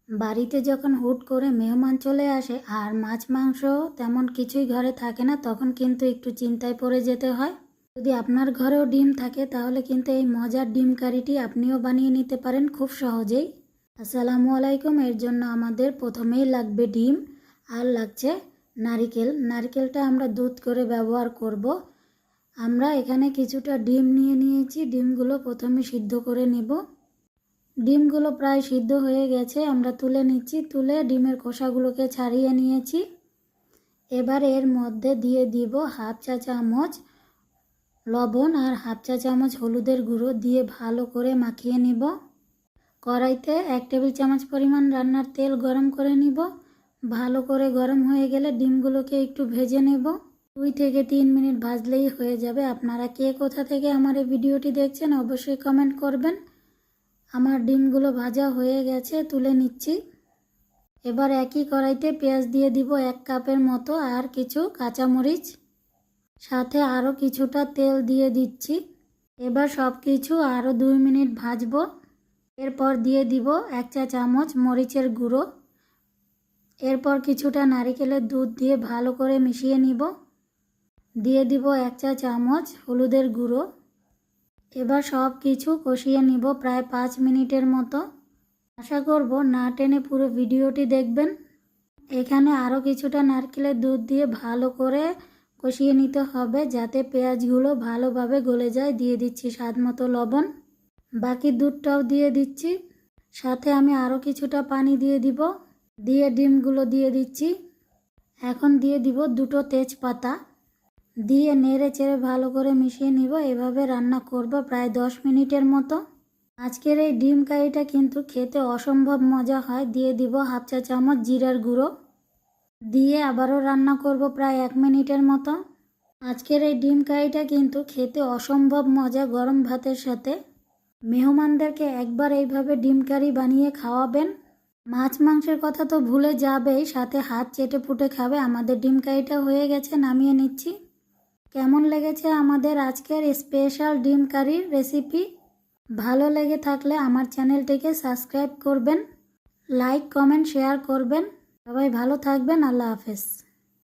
বাড়িতে যখন হুট করে মেহমান চলে আসে আর মাছ মাংস তেমন কিছুই ঘরে থাকে না, তখন কিন্তু একটু চিন্তায় পড়ে যেতে হয়। যদি আপনার ঘরেও ডিম থাকে তাহলে কিন্তু এই মজার ডিম কারিটি আপনিও বানিয়ে নিতে পারেন খুব সহজেই। আসসালামু আলাইকুম। এর জন্য আমাদের প্রথমেই লাগবে ডিম আর লাগছে নারিকেল। নারিকেলটা আমরা দুধ করে ব্যবহার করব। আমরা এখানে কিছুটা ডিম নিয়ে নিয়েছি। ডিমগুলো প্রথমে সিদ্ধ করে নেব। ডিমগুলো প্রায় সিদ্ধ হয়ে গেছে, আমরা তুলে নিচ্ছি। তুলে ডিমের খোসাগুলোকে ছাড়িয়ে নিয়েছি। এবার এর মধ্যে দিয়ে দিব হাফ চা চামচ লবণ আর হাফ চা চামচ হলুদের গুঁড়ো দিয়ে ভালো করে মাখিয়ে নিব। কড়াইতে 1 টেবিল চামচ পরিমাণ রান্নার তেল গরম করে নিব। ভালো করে গরম হয়ে গেলে ডিমগুলোকে একটু ভেজে নেব। 2 থেকে 3 মিনিট ভাজলেই হয়ে যাবে। আপনারা কে কোথা থেকে আমার এই ভিডিওটি দেখছেন অবশ্যই কমেন্ট করবেন। আমার ডিমগুলো ভাজা হয়ে গেছে, তুলে নিচ্ছি। এবার একই কড়াইতে পেঁয়াজ দিয়ে দিব 1 কাপের মতো আর কিছু কাঁচামরিচ, সাথে আরও কিছুটা তেল দিয়ে দিচ্ছি। এবার সব কিছু আরও 2 মিনিট ভাজবো। এরপর দিয়ে দিব 1 চা চামচ মরিচের গুঁড়ো। এরপর কিছুটা নারিকেলের দুধ দিয়ে ভালো করে মিশিয়ে নিব। দিয়ে দিব 1 চা চামচ হলুদের গুঁড়ো। এবার সব কিছু কষিয়ে নিব প্রায় 5 মিনিটের মতো। আশা করব না টেনে পুরো ভিডিওটি দেখবেন। এখানে আরও কিছুটা নারকেলের দুধ দিয়ে ভালো করে কষিয়ে নিতে হবে যাতে পেঁয়াজগুলো ভালোভাবে গলে যায়। দিয়ে দিচ্ছি স্বাদ মতো লবণ। বাকি দুধটাও দিয়ে দিচ্ছি। সাথে আমি আরও কিছুটা পানি দিয়ে দিব। দিয়ে ডিমগুলো দিয়ে দিচ্ছি। এখন দিয়ে দিব 2টো তেজপাতা। দিয়ে নেড়ে চেড়ে ভালো করে মিশিয়ে নিব। এভাবে রান্না করব প্রায় 10 মিনিটের মতো। আজকের এই ডিম কারিটা কিন্তু খেতে অসম্ভব মজা হয়। দিয়ে দিব হাফ চা চামচ জিরার গুঁড়ো। দিয়ে আবারও রান্না করব প্রায় 1 মিনিটের মতো। আজকের এই ডিম কারিটা কিন্তু খেতে অসম্ভব মজা গরম ভাতের সাথে। মেহমানদেরকে একবার এইভাবে ডিম কারি বানিয়ে খাওয়াবেন। মাছ মাংসের কথা তো ভুলে যাবেই, সাথে হাত চেটে পুটে খাবে। আমাদের ডিম কারিটা হয়ে গেছে, নামিয়ে নিচ্ছি। কেমন লেগেছে আমাদের আজকের স্পেশাল ডিম কারির রেসিপি? ভালো লেগে থাকলে আমার চ্যানেলটিকে সাবস্ক্রাইব করবেন, লাইক কমেন্ট শেয়ার করবেন। সবাই ভালো থাকবেন। আল্লাহ হাফেজ।